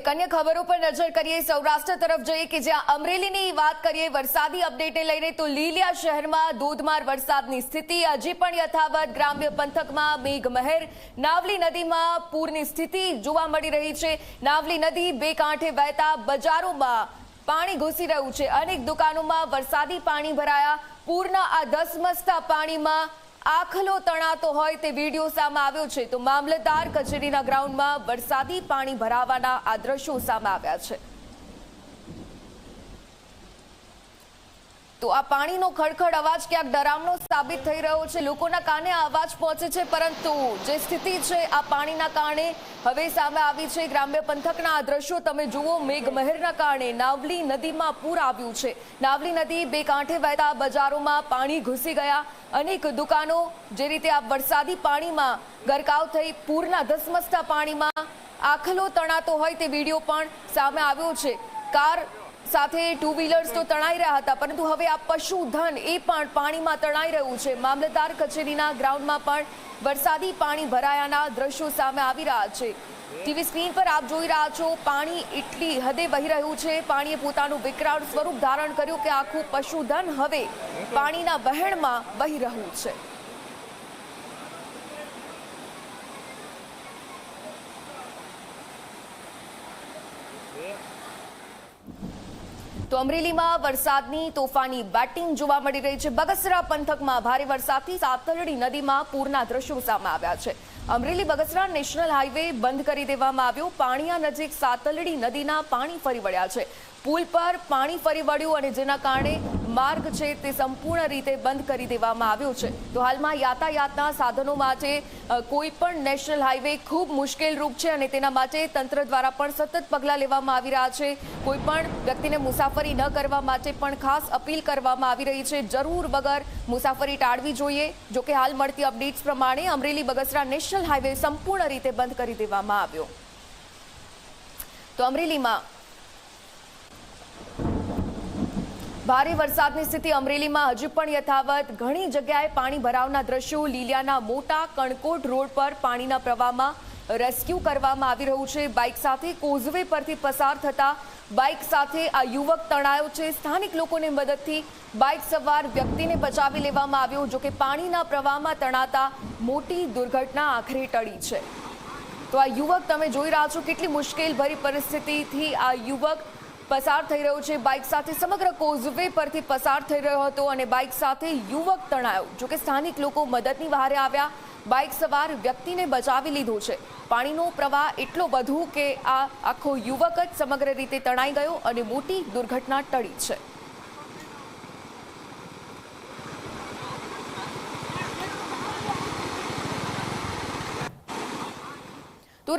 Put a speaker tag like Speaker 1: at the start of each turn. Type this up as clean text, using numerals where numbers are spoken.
Speaker 1: એક અન્ય ખબરો પર નજર કરીએ, સૌરાષ્ટ્ર તરફ જઈએ કે જ્યાં અમરેલીની વાત કરીએ વરસાદી અપડેટને લઈને તો લીલિયા શહેરમાં ધોધમાર વરસાદની સ્થિતિ હજી પણ યથાવત. ગ્રામ્ય પંથકમાં મેઘમહેર. નાવલી નદીમાં પૂરની સ્થિતિ જોવા મળી રહી છે. નાવલી નદી બે કાંઠે વહેતા બજારોમાં પાણી ઘૂસી રહ્યું છે. અનેક દુકાનોમાં વરસાદી પાણી ભરાયા. પૂરના આ ધસમસતા પાણીમાં આખલો તણાતો હોય તે વિડીયો સામે આવ્યો છે. તો મામલતદાર કચેરીના ગ્રાઉન્ડમાં વરસાદી પાણી ભરાવાના આ દ્રશ્યો સામે આવ્યા છે. તો આ પાણીનો ખડખડ અવાજ ક્યાંક ડરામણો સાબિત થઈ રહ્યો છે. લોકોના કાને આ અવાજ પહોંચે છે, પરંતુ જે સ્થિતિ છે આ પાણીના કારણે હવે સામે આવી છે. ગ્રામ્ય પંથકના આ દ્રશ્યો તમે જુઓ. મેઘમહેરના કારણે નાવલી નદીમાં પૂર આવ્યું છે. નાવલી નદી બે કાંઠે વહેતા બજારોમાં પાણી ઘૂસી ગયા. અનેક દુકાનો જે રીતે આ વરસાદી પાણીમાં ગરકાવ થઈ પૂરના ધસમસતા પાણીમાં આખલો તણાતો હોય તે વિડીયો પણ સામે આવ્યો છે. કાર સાથે ટુ વ્હીલર્સ તો તણાઈ રહ્યા હતા, પરંતુ હવે આ પશુધન એ પણ પાણીમાં તણાઈ રહ્યું છે. મામલતદાર કચેરીના ગ્રાઉન્ડમાં પણ વરસાદી પાણી ભરાયાના દ્રશ્યો સામે આવી રહ્યા છે. ટીવી સ્ક્રીન પર આપ જોઈ રહ્યા છો, પાણી એટલી હદે વહી રહ્યું છે. પાણીએ પોતાનું વિકરાળ સ્વરૂપ ધારણ કર્યું કે આખું પશુધન હવે પાણીના વહેણમાં વહી રહ્યું છે. તો અમરેલીમાં વરસાદની તોફાની બેટિંગ જોવા મળી રહી છે. બગસરા પંથકમાં ભારે વરસાદથી સાતલડી નદીમાં પૂરના દ્રશ્યો સામે આવ્યા છે. અમરેલી બગસરા નેશનલ હાઈવે બંધ કરી દેવામાં આવ્યો. પાણીયા નજીક સાતલડી નદીના પાણી ફરી વળ્યા છે. પુલ પર પાણી ફરી વળ્યું અને જેના કારણે માર્ગ છે તે સંપૂર્ણ રીતે બંધ કરી દેવામાં આવ્યો છે. તો હાલમાં યાતાયાતના સાધનો માટે કોઈ પણ નેશનલ હાઈવે ખૂબ મુશ્કેલરૂપ છે અને તેના માટે તંત્ર દ્વારા પણ સતત પગલાં લેવામાં આવી રહ્યા છે. કોઈ પણ વ્યક્તિને મુસાફરી ન કરવા માટે પણ ખાસ અપીલ કરવામાં આવી રહી છે. જરૂર વગર મુસાફરી ટાળવી જોઈએ. જોકે હાલ મળતી અપડેટ્સ પ્રમાણે અમરેલી બગસરા નેશનલ હાઈવે સંપૂર્ણ રીતે બંધ કરી દેવામાં આવ્યો. તો અમરેલીમાં ભારે વરસાદની સ્થિતિ અમરેલીમાં હજુ પણ યથાવત. ઘણી જગ્યાએ પાણી ભરાવના દ્રશ્યો. લીલિયાના મોટા કણકોટ રોડ પર પાણીના પ્રવાહમાં રેસ્ક્યુ કરવામાં આવી રહ્યું છે. બાઇક સાથે કોઝવે પરથી પસાર થતા બાઇક સાથે આ યુવક તણાયો છે. સ્થાનિક લોકોની મદદથી બાઇક સવાર વ્યક્તિને બચાવી લેવામાં આવ્યો. જોકે પાણીના પ્રવાહમાં તણાતા મોટી દુર્ઘટના આખરે ટળી છે. તો આ યુવક તમે જોઈ રહ્યા છો, કેટલી મુશ્કેલ ભરી પરિસ્થિતિથી આ યુવક પસાર થઈ રહ્યો છે. બાઇક સાથે સમગ્ર કોઝવે પરથી પસાર થઈ રહ્યો હતો અને બાઇક સાથે યુવક તણાયો. જોકે સ્થાનિક લોકો મદદની વહારે આવ્યા. બાઇક સવાર વ્યક્તિને બચાવી લીધો છે. પાણીનો પ્રવાહ એટલો વધુ કે આ આખો યુવક જ સમગ્ર રીતે તણાઈ ગયો અને મોટી દુર્ઘટના ટળી છે. તો